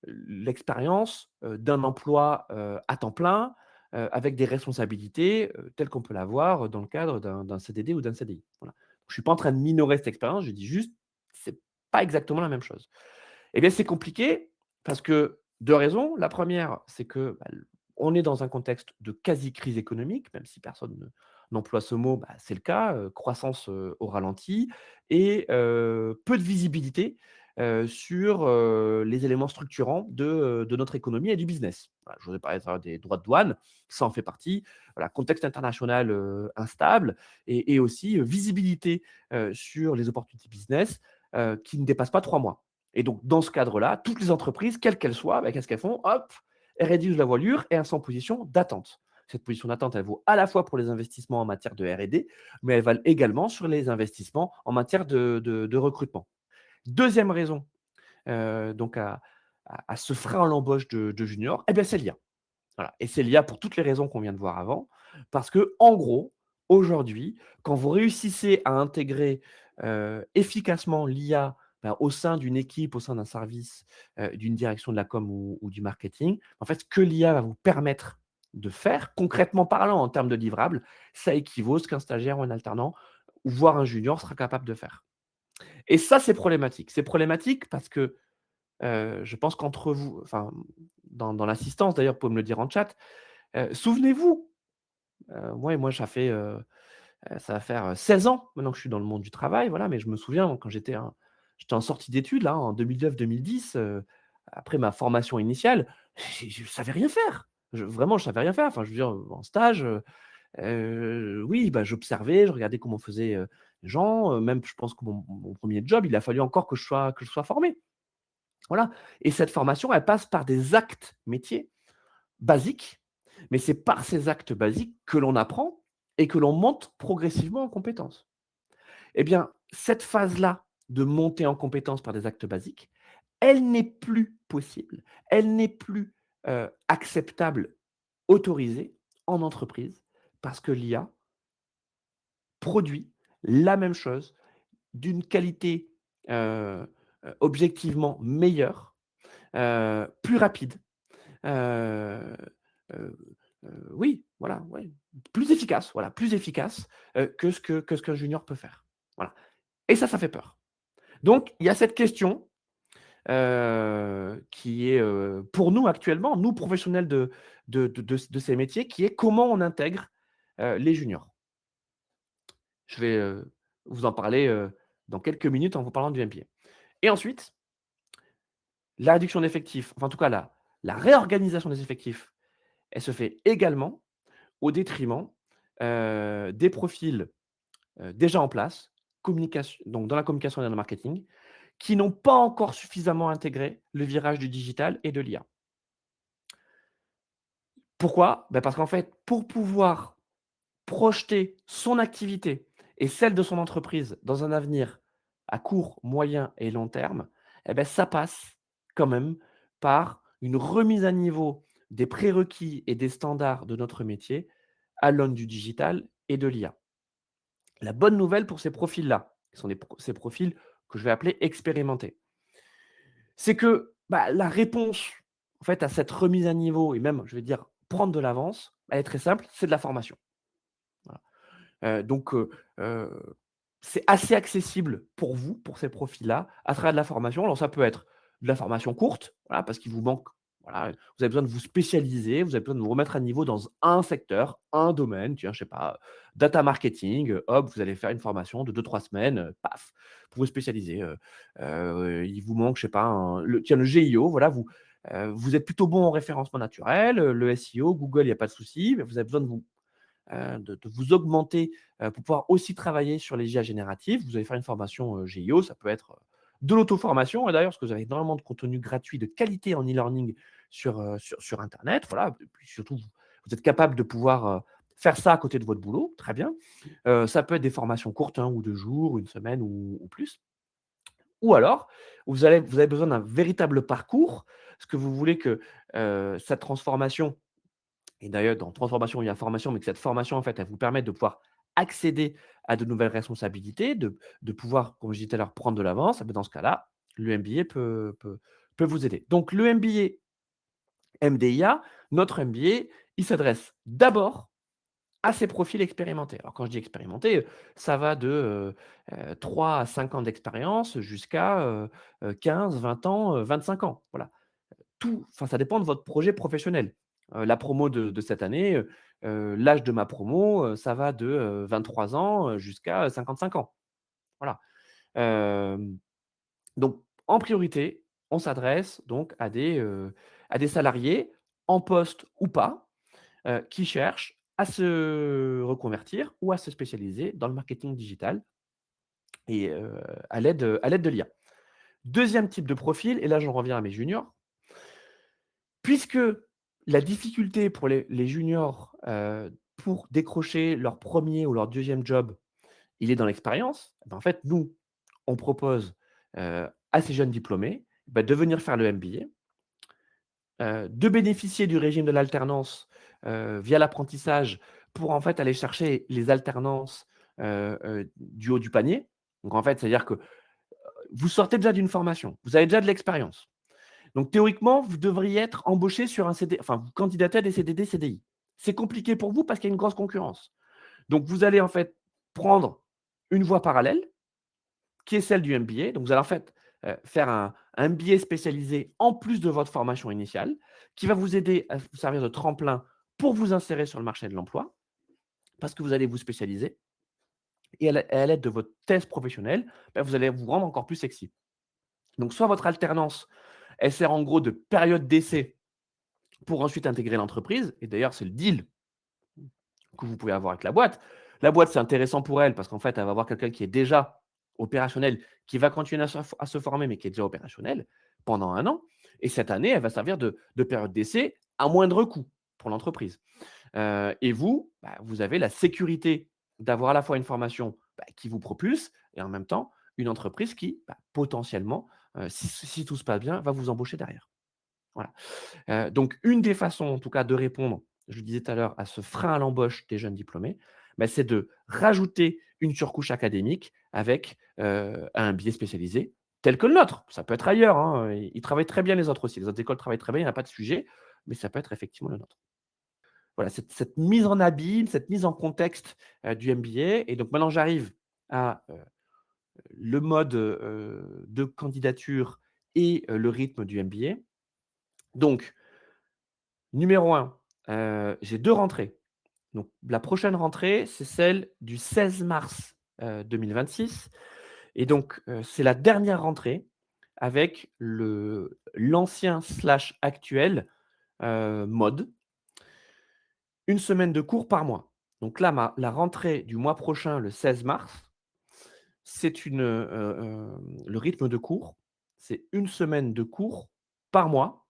l'expérience, d'un emploi, à temps plein, avec des responsabilités, telles qu'on peut l'avoir dans le cadre d'un CDD ou d'un CDI. Voilà. Je ne suis pas en train de minorer cette expérience, je dis juste, c'est pas exactement la même chose. Eh bien, c'est compliqué parce que 2 raisons. La première, c'est que, bah, on est dans un contexte de quasi-crise économique, même si personne n'emploie ce mot, bah, c'est le cas, croissance, au ralenti et peu de visibilité, sur, les éléments structurants de notre économie et du business. Voilà, je vous ai parlé des droits de douane, ça en fait partie. Voilà, contexte international, instable et aussi, visibilité, sur les opportunités business, qui ne dépassent pas 3 mois. Et donc, dans ce cadre-là, toutes les entreprises, quelles qu'elles soient, bah, qu'est-ce qu'elles font? Hop, elles réduisent la voilure et elles sont en position d'attente. Cette position d'attente, elle vaut à la fois pour les investissements en matière de R&D, mais elle vaut également sur les investissements en matière de recrutement. Deuxième raison, donc à ce frein à l'embauche de juniors, eh bien, c'est l'IA. Voilà, et c'est l'IA pour toutes les raisons qu'on vient de voir avant, parce que en gros, aujourd'hui, quand vous réussissez à intégrer, efficacement l'IA, au sein d'une équipe, au sein d'un service, d'une direction de la com ou du marketing, en fait, ce que l'IA va vous permettre de faire, concrètement parlant, en termes de livrables, ça équivaut à ce qu'un stagiaire ou un alternant, ou voire un junior sera capable de faire. Et ça, c'est problématique. C'est problématique parce que, je pense qu'entre vous, enfin, dans l'assistance d'ailleurs, vous pouvez me le dire en chat, souvenez-vous, moi ça va faire, 16 ans maintenant que je suis dans le monde du travail, voilà, mais je me souviens quand j'étais en sortie d'études là, en 2009-2010, après ma formation initiale, je savais rien faire. Vraiment, je savais rien faire. Enfin, je veux dire, en stage, oui, j'observais, je regardais comment faisaient, les gens, même je pense que mon 1er job, il a fallu encore que je sois formé. Voilà, et cette formation, elle passe par des actes métiers basiques, mais c'est par ces actes basiques que l'on apprend et que l'on monte progressivement en compétences. Eh bien, cette phase-là de monter en compétences par des actes basiques, elle n'est plus possible, elle n'est plus, acceptable, autorisée en entreprise parce que l'IA produit la même chose d'une qualité, heu objectivement meilleure, plus rapide, heu heu oui, voilà, ouais, plus efficace, voilà, plus efficace, que ce qu'un junior peut faire. Voilà, et ça fait peur. Donc il y a cette question, qui est, pour nous actuellement, nous professionnels de ces métiers, qui est comment on intègre, les juniors? Je vais, vous en parler, dans quelques minutes en vous parlant du MBA. Et ensuite, la réduction d'effectifs, enfin en tout cas la réorganisation des effectifs, elle se fait également au détriment, des profils, déjà en place, communication donc dans la communication et dans le marketing, qui n'ont pas encore suffisamment intégré le virage du digital et de l'IA. Pourquoi? Parce qu'en fait, pour pouvoir projeter son activité et celle de son entreprise dans un avenir à court, moyen et long terme, ça passe quand même par une remise à niveau des prérequis et des standards de notre métier à l'aune du digital et de l'IA. La bonne nouvelle pour ces profils-là, qui sont ces profils que je vais appeler expérimentés, c'est que, la réponse, en fait, à cette remise à niveau et même, je vais dire, prendre de l'avance, elle est très simple, c'est de la formation. Voilà. Donc heu, c'est assez accessible pour vous, pour ces profils-là, à travers de la formation. Alors ça peut être de la formation courte, voilà, parce qu'il vous manque, voilà, vous avez besoin de vous spécialiser, vous avez besoin de vous remettre à niveau dans un secteur, un domaine, tiens, je sais pas, data marketing, hop, vous allez faire une formation de 2-3 semaines, paf, pour vous spécialiser. Il vous manque, je sais pas, le GIO, voilà, vous êtes plutôt bon en référencement naturel, le SEO, Google, il y a pas de souci, mais vous avez besoin de vous augmenter, pour pouvoir aussi travailler sur les IA génératives. Vous allez faire une formation, GIO, ça peut être, de l'auto-formation et d'ailleurs, parce que vous avez énormément de contenu gratuit de qualité en e-learning sur internet, voilà, et puis surtout vous êtes capable de pouvoir, faire ça à côté de votre boulot, très bien. Ça peut être des formations courtes, hein, ou 2 jours, une semaine ou plus. Ou alors, vous avez besoin d'un véritable parcours, parce que vous voulez que, cette transformation et d'ailleurs, dans transformation, il y a formation, mais que cette formation, en fait, elle vous permette de pouvoir accéder à de nouvelles responsabilités, de pouvoir, comme je disais tout à l'heure, prendre de l'avance. Et beh, dans ce cas-là, le MBA peut vous aider. Donc le MBA MDIA, notre MBA, il s'adresse d'abord à ces profils expérimentés. Alors quand je dis expérimentés, ça va de, 3 à 5 ans d'expérience jusqu'à, 15-20 ans, 25 ans. Voilà. Enfin, ça dépend de votre projet professionnel. La promo de cette année, l'âge de ma promo, ça va de, 23 ans, jusqu'à 55 ans. Voilà. Hem, donc en priorité, on s'adresse donc à des salariés en poste ou pas, qui cherchent à se reconvertir ou à se spécialiser dans le marketing digital et à l'aide de l'IA. Deuxième type de profil, et là j'en reviens à mes juniors. Puisque la difficulté pour les juniors, pour décrocher leur premier ou leur deuxième job, il est dans l'expérience, en fait, nous, on propose, à ces jeunes diplômés, de venir faire le MBA, de bénéficier du régime de l'alternance, via l'apprentissage pour en fait aller chercher les alternances, du haut du panier. Donc en fait, c'est-à-dire que vous sortez déjà d'une formation, vous avez déjà de l'expérience. Donc théoriquement, vous devriez être embauché sur un CD, enfin vous candidatez à des CDD, CDI. C'est compliqué pour vous parce qu'il y a une grosse concurrence. Donc vous allez en fait prendre une voie parallèle qui est celle du MBA. Donc vous allez en fait, faire un MBA spécialisé en plus de votre formation initiale, qui va vous aider à vous servir de tremplin pour vous insérer sur le marché de l'emploi, parce que vous allez vous spécialiser et à l'aide de votre thèse professionnelle, bah, vous allez vous rendre encore plus sexy. Donc soit votre alternance, elle sert en gros de période d'essai pour ensuite intégrer l'entreprise et d'ailleurs c'est le deal que vous pouvez avoir avec la boîte. La boîte, c'est intéressant pour elle parce qu'en fait, elle va avoir quelqu'un qui est déjà opérationnel, qui va continuer à se former, mais qui est déjà opérationnel pendant un an. Et cette année, elle va servir de période d'essai à moindre coût pour l'entreprise. Et vous, bah, vous avez la sécurité d'avoir à la fois une formation bah, qui vous propulse et en même temps une entreprise qui, bah, potentiellement, si tout se passe bien, va vous embaucher derrière. Voilà. Donc une des façons, en tout cas, de répondre, je le disais tout à l'heure, à ce frein à l'embauche des jeunes diplômés, bah, c'est de rajouter une surcouche académique avec, un biais spécialisé tel que le nôtre. Ça peut être ailleurs, hein, ils travaillent très bien les autres aussi. Les autres écoles travaillent très bien, il n'y a pas de sujet, mais ça peut être effectivement le nôtre. Voilà, cette mise en abîme, cette mise en contexte, du MBA et donc maintenant j'arrive à, le mode, de candidature et le rythme du MBA. Donc numéro un, j'ai 2 rentrées. Donc la prochaine rentrée, c'est celle du 16 mars, 2026 et donc c'est la dernière rentrée avec l'ancien slash actuel, mode. Une semaine de cours par mois. Donc là, la rentrée du mois prochain, le 16 mars, c'est le rythme de cours, c'est une semaine de cours par mois,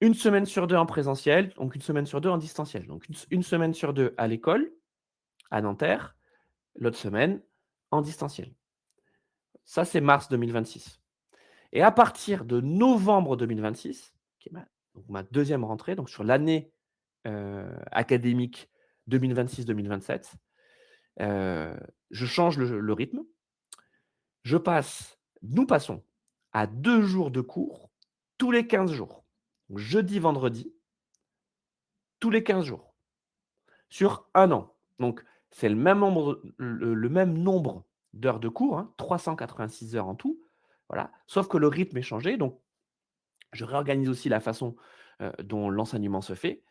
une semaine sur 2 en présentiel, donc une semaine sur 2 en distanciel. Donc une semaine sur 2 à l'école, à Nanterre, l'autre semaine en distanciel. Ça, c'est mars 2026 et à partir de novembre 2026, qui est ma 2e rentrée, donc sur l'année, académique 2026-2027, heu, je change le rythme. Nous passons à 2 jours de cours tous les 15 jours. Donc jeudi, vendredi, tous les 15 jours, sur un an. Donc c'est le même nombre d'heures de cours, hein, 386 heures en tout, voilà. Sauf que le rythme est changé, donc je réorganise aussi la façon, dont l'enseignement se fait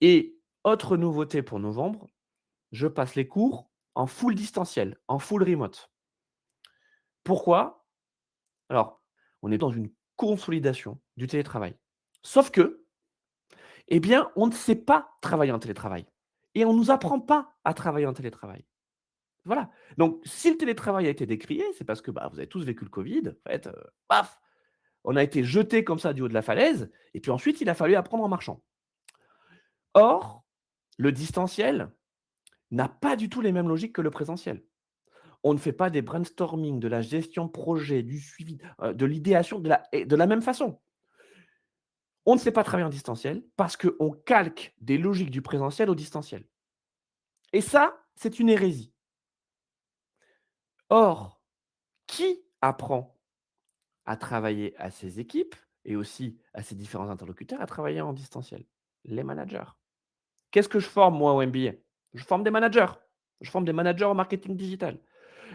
et autre nouveauté pour novembre, je passe les cours en full distanciel, en full remote. Pourquoi? Alors, on est dans une consolidation du télétravail. Sauf que, eh bien, on ne sait pas travailler en télétravail et on ne nous apprend pas à travailler en télétravail. Voilà. Donc, si le télétravail a été décrié, c'est parce que, bah, vous avez tous vécu le covid. En fait, paf, on a été jetés comme ça du haut de la falaise et puis ensuite, il a fallu apprendre en marchant. Or, le distanciel n'a pas du tout les mêmes logiques que le présentiel. On ne fait pas des brainstorming, de la gestion de projet, du suivi, de l'idéation de la même façon. On ne sait pas travailler en distanciel parce qu'on calque des logiques du présentiel au distanciel. Et ça, c'est une hérésie. Or, qui apprend à travailler à ses équipes et aussi à ses différents interlocuteurs à travailler en distanciel? Les managers. Qu'est-ce que je forme moi au MBA? Je forme des managers. Je forme des managers au marketing digital.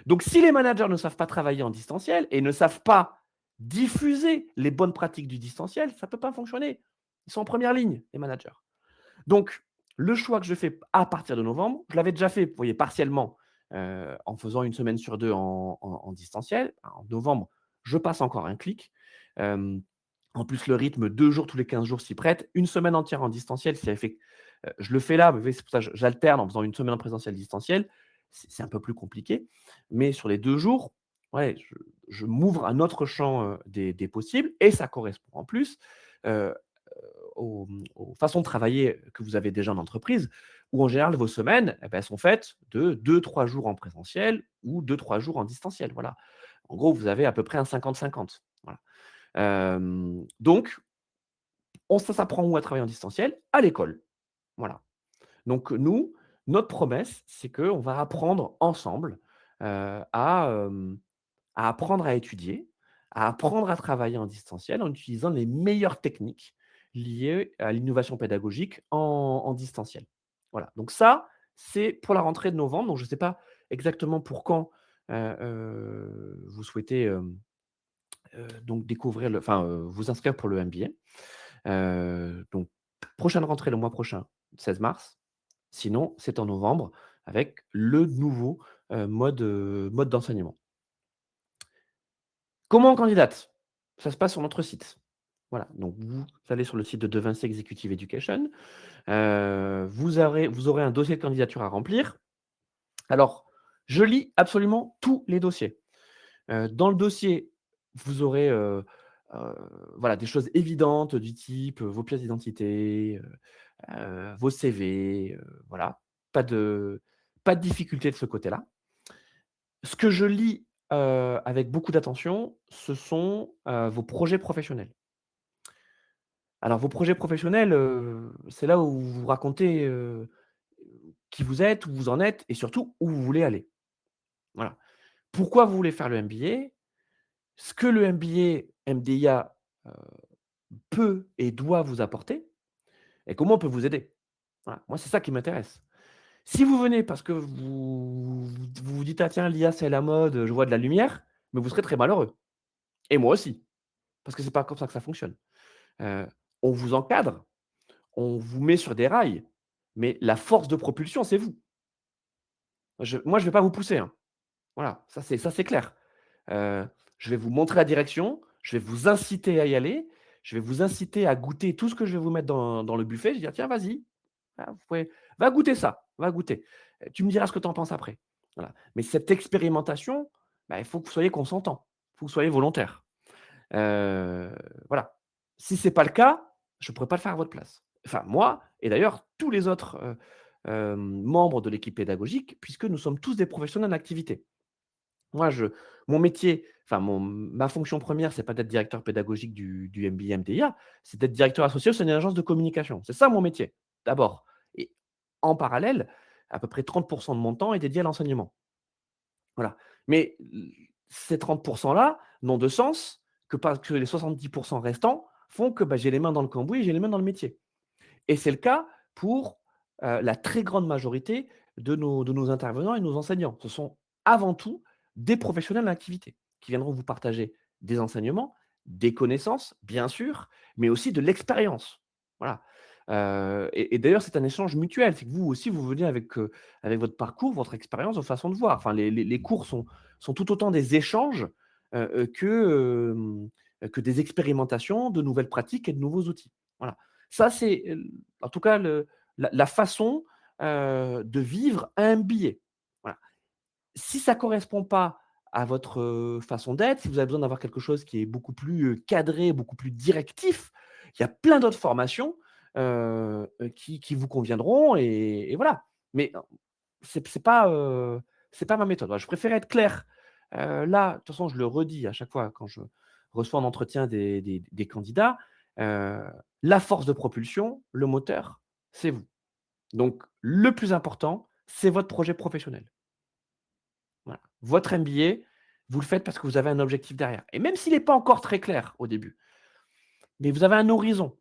Donc si les managers ne savent pas travailler en distanciel et ne savent pas diffuser les bonnes pratiques du distanciel, ça ne peut pas fonctionner. Ils sont en première ligne, les managers. Donc le choix que je fais à partir de novembre, je l'avais déjà fait, vous voyez, partiellement, en faisant une semaine sur 2 en distanciel. En novembre, je passe encore un clic. Hem, En plus, le rythme, 2 jours tous les 15 jours s'y prête. Une semaine entière en distanciel, je le fais là, mais vous voyez, c'est pour ça que j'alterne en faisant une semaine en présentiel, distanciel. C'est un peu plus compliqué, mais sur les 2 jours, ouais, je m'ouvre un autre champ, des possibles et ça correspond en plus, heu aux façons de travailler que vous avez déjà en entreprise, où en général vos semaines, eh bah, elles sont faites de 2-3 jours en présentiel ou 2-3 jours en distanciel, voilà. En gros, vous avez à peu près un 50-50, voilà. Donc ça s'apprend où à travailler en distanciel? À l'école, voilà. Donc nous, notre promesse, c'est qu'on va apprendre ensemble, à apprendre à étudier, à apprendre à travailler en distanciel en utilisant les meilleures techniques liées à l'innovation pédagogique en distanciel. Voilà, donc ça, c'est pour la rentrée de novembre, donc je ne sais pas exactement pour quand, vous souhaitez, donc découvrir vous inscrire pour le MBA. Donc prochaine rentrée le mois prochain, 16 mars. Sinon, c'est en novembre avec le nouveau, mode d'enseignement. Comment on candidate? Ça se passe sur notre site. Voilà, donc vous allez sur le site de Vinci Executive Education, vous aurez un dossier de candidature à remplir. Alors, je lis absolument tous les dossiers. Dans le dossier, vous aurez, heu, voilà, des choses évidentes du type, vos pièces d'identité, vos CV, voilà. Pas de pas de difficulté de ce côté-là. Ce que je lis, avec beaucoup d'attention, ce sont, vos projets professionnels. Alors vos projets professionnels, c'est là où vous racontez, qui vous êtes, où vous en êtes et surtout où vous voulez aller. Voilà. Pourquoi vous voulez faire le MBA? Ce que le MBA, MDIA, heu, peut et doit vous apporter et comment on peut vous aider. Voilà, moi c'est ça qui m'intéresse. Si vous venez parce que vous dites: «Ah tiens, l'IA c'est la mode, je vois de la lumière», mais vous serez très malheureux et moi aussi, parce que c'est pas comme ça que ça fonctionne. Heu, on vous encadre, on vous met sur des rails, mais la force de propulsion, c'est vous. Moi, je vais pas vous pousser, hein. Voilà, ça c'est clair. Heu, je vais vous montrer la direction, je vais vous inciter à y aller, je vais vous inciter à goûter tout ce que je vais vous mettre dans le buffet. Je vais dire: «Tiens, vas-y, ah, vous pouvez va goûter ça, va goûter. Tu me diras ce que tu en penses après». Voilà. Mais cette expérimentation, bah, il faut que vous soyez consentant, il faut que vous soyez volontaire. Heu, voilà. Si c'est pas le cas, je ne pourrais pas le faire à votre place. Enfin moi et d'ailleurs tous les autres, membres de l'équipe pédagogique puisque nous sommes tous des professionnels en activité. Moi je mon métier, enfin ma fonction première, c'est pas d'être directeur pédagogique du MBA-MTIA, c'est d'être directeur associé au sein d'une agence de communication. C'est ça mon métier, d'abord et en parallèle, à peu près 30 de mon temps est dédié à l'enseignement. Voilà. Mais ces 30 là n'ont de sens que parce que les 70 restants font que, bah, j'ai les mains dans le cambouis et j'ai les mains dans le métier. Et c'est le cas pour, la très grande majorité de nos intervenants et de nos enseignants. Ce sont avant tout des professionnels d'activité qui viendront vous partager des enseignements, des connaissances, bien sûr, mais aussi de l'expérience. Voilà, et d'ailleurs, c'est un échange mutuel. C'est que vous aussi, vous venez avec votre parcours, votre expérience, votre façon de voir. Enfin, les cours sont tout autant des échanges, que des expérimentations de nouvelles pratiques et de nouveaux outils. Voilà. Ça, c'est, en tout cas la façon, de vivre un billet. Voilà. Si ça correspond pas à votre, façon d'être, si vous avez besoin d'avoir quelque chose qui est beaucoup plus, cadré, beaucoup plus directif, il y a plein d'autres formations, qui vous conviendront et voilà. Mais c'est pas ma méthode. Voilà, je préfère être clair. Là, de toute façon, je le redis à chaque fois quand je reçois en entretien des candidats, heu, la force de propulsion, le moteur, c'est vous. Donc le plus important, c'est votre projet professionnel. Voilà. Votre MBA, vous le faites parce que vous avez un objectif derrière et même s'il n'est pas encore très clair au début, mais vous avez un horizon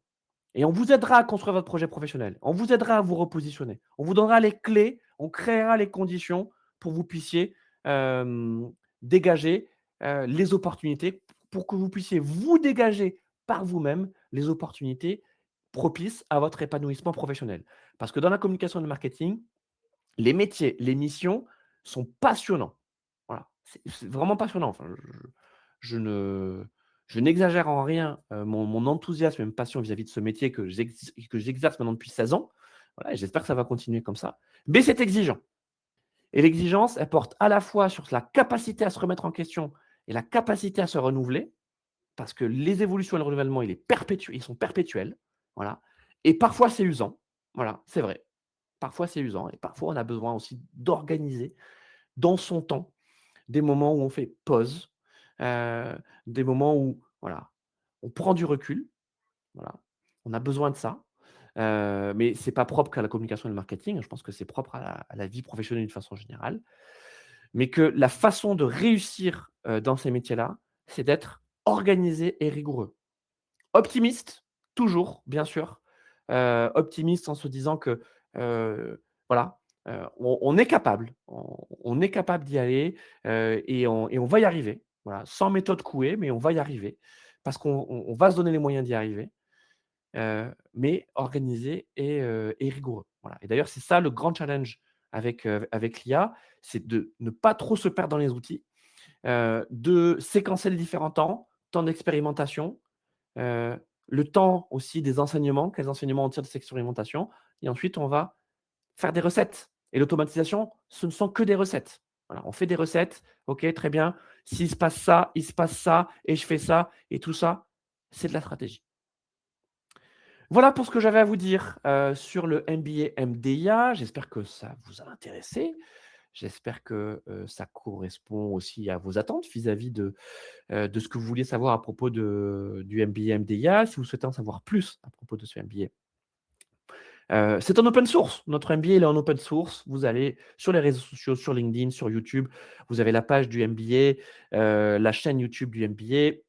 et on vous aidera à construire votre projet professionnel. On vous aidera à vous repositionner. On vous donnera les clés, on créera les conditions pour que vous puissiez, hem, dégager, les opportunités pour que vous puissiez vous dégager par vous-même les opportunités propices à votre épanouissement professionnel. Parce que dans la communication et le marketing, les métiers, les missions sont passionnants. Voilà, c'est vraiment passionnant. Enfin, je ne je n'exagère en rien, mon enthousiasme et ma passion vis-à-vis de ce métier que j'exerce maintenant depuis 16 ans. Voilà et j'espère que ça va continuer comme ça. Mais c'est exigeant et l'exigence, elle porte à la fois sur la capacité à se remettre en question et la capacité à se renouveler, parce que les évolutions et le renouvellement, ils sont perpétuels, voilà et parfois c'est usant. Voilà, c'est vrai. Parfois c'est usant et parfois on a besoin aussi d'organiser dans son temps des moments où on fait pause, heu, des moments où, voilà, on prend du recul, voilà. On a besoin de ça, Mais c'est pas propre qu'à la communication et le marketing. Je pense que c'est propre à la vie professionnelle d'une façon générale. Mais que la façon de réussir, dans ces métiers-là, c'est d'être organisé et rigoureux. Optimiste, toujours, bien sûr. Optimiste en se disant que, voilà, on est capable, on est capable d'y aller, et on va y arriver. Voilà, sans méthode couée, mais on va y arriver parce qu'on va se donner les moyens d'y arriver, mais organisé et rigoureux. Voilà, et d'ailleurs, c'est ça le grand challenge avec l'IA, c'est de ne pas trop se perdre dans les outils, de séquencer les différents temps d'expérimentation, Heu, le temps aussi des enseignements, quels enseignements on tire de cette expérimentation, et ensuite on va faire des recettes, et l'automatisation, ce ne sont que des recettes. Voilà, on fait des recettes, OK, très bien. S'il se passe ça, il se passe ça et je fais ça et tout ça, c'est de la stratégie. Voilà pour ce que j'avais à vous dire, sur le MBA MDIA. J'espère que ça vous a intéressé. J'espère que, ça correspond aussi à vos attentes vis-à-vis de ce que vous vouliez savoir à propos du MBA MDIA. Si vous souhaitez en savoir plus à propos de ce MBA, c'est en open source. Notre MBA, il est en open source. Vous allez sur les réseaux sociaux, sur LinkedIn, sur YouTube, vous avez la page du MBA, la chaîne YouTube du MBA.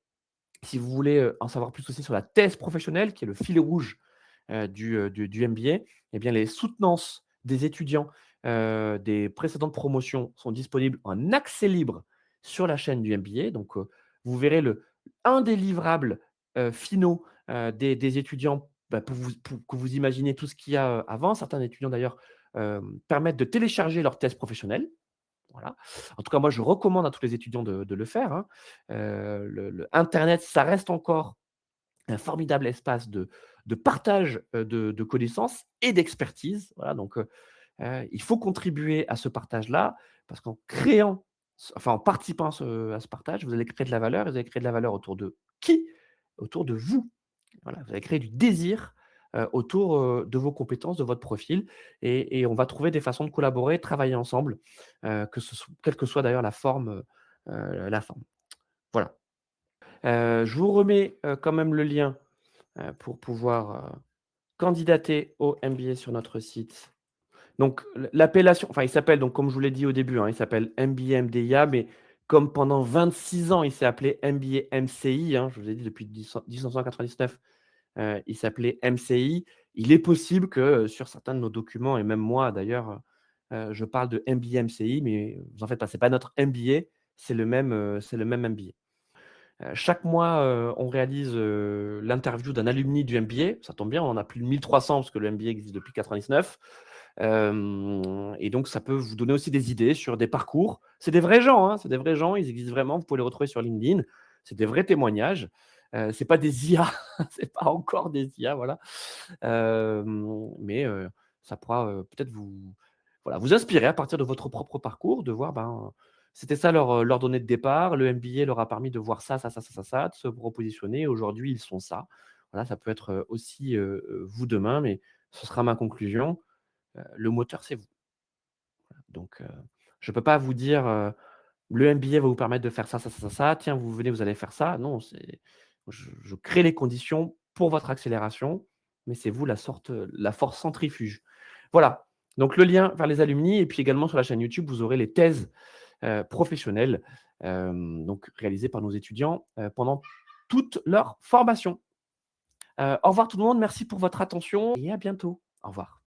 Si vous voulez, en savoir plus aussi sur la thèse professionnelle, qui est le fil rouge, du MBA, eh bien les soutenances des étudiants, des précédentes promotions sont disponibles en accès libre sur la chaîne du MBA. Donc, vous verrez un des livrables, finaux, des étudiants, bah, pour que vous imaginez tout ce qu'il y a, avant. Certains étudiants d'ailleurs, permettent de télécharger leur thèse professionnelle. Voilà. En tout cas, moi, je recommande à tous les étudiants de le faire, hein. Le internet, ça reste encore un formidable espace de partage, de connaissances et d'expertise. Voilà, donc il faut contribuer à ce partage-là, parce qu'en créant, en participant à ce partage, vous allez créer de la valeur, et vous allez créer de la valeur autour de qui? Autour de vous. Voilà, vous allez créer du désir, autour, de vos compétences, de votre profil, et on va trouver des façons de collaborer, de travailler ensemble, quelle que soit d'ailleurs la forme. Voilà. Je vous remets, quand même le lien, pour pouvoir, candidater au MBA sur notre site. Donc l'appellation, enfin, il s'appelle, donc comme je vous l'ai dit au début, hein, il s'appelle MBA MDIA, mais comme pendant 26 ans, il s'est appelé MBA MCI, hein, je vous ai dit depuis 1999, il s'appelait MCI. Il est possible que, sur certains de nos documents, et même moi d'ailleurs, je parle de MBA MCI, mais vous en faites pas, c'est pas notre MBA, c'est le même MBA. Chaque mois, on réalise, l'interview d'un alumni du MBA. Ça tombe bien, on en a plus de 1 300 parce que le MBA existe depuis 99. Et donc ça peut vous donner aussi des idées sur des parcours. C'est des vrais gens, hein, c'est des vrais gens, ils existent vraiment, vous pouvez les retrouver sur LinkedIn. C'est des vrais témoignages. C'est pas des IA, c'est pas encore des IA, voilà. Mais ça pourra, peut-être vous inspirer à partir de votre propre parcours, de voir, ben, c'était ça leur donnée de départ. Le MBA leur a permis de voir ça, ça, ça, ça, ça, ça, de se repositionner. Aujourd'hui, ils sont ça. Voilà, ça peut être, aussi, vous demain, mais ce sera ma conclusion. Le moteur, c'est vous. Donc, je ne peux pas vous dire, le MBA va vous permettre de faire ça, ça, ça, ça, ça. Tiens, vous venez, vous allez faire ça. Non, je crée les conditions pour votre accélération, mais c'est vous la force centrifuge. Voilà, donc le lien vers les alumni, et puis également sur la chaîne YouTube, vous aurez les thèses, professionnelles, donc réalisées par nos étudiants, pendant toute leur formation. Au revoir tout le monde, merci pour votre attention et à bientôt. Au revoir.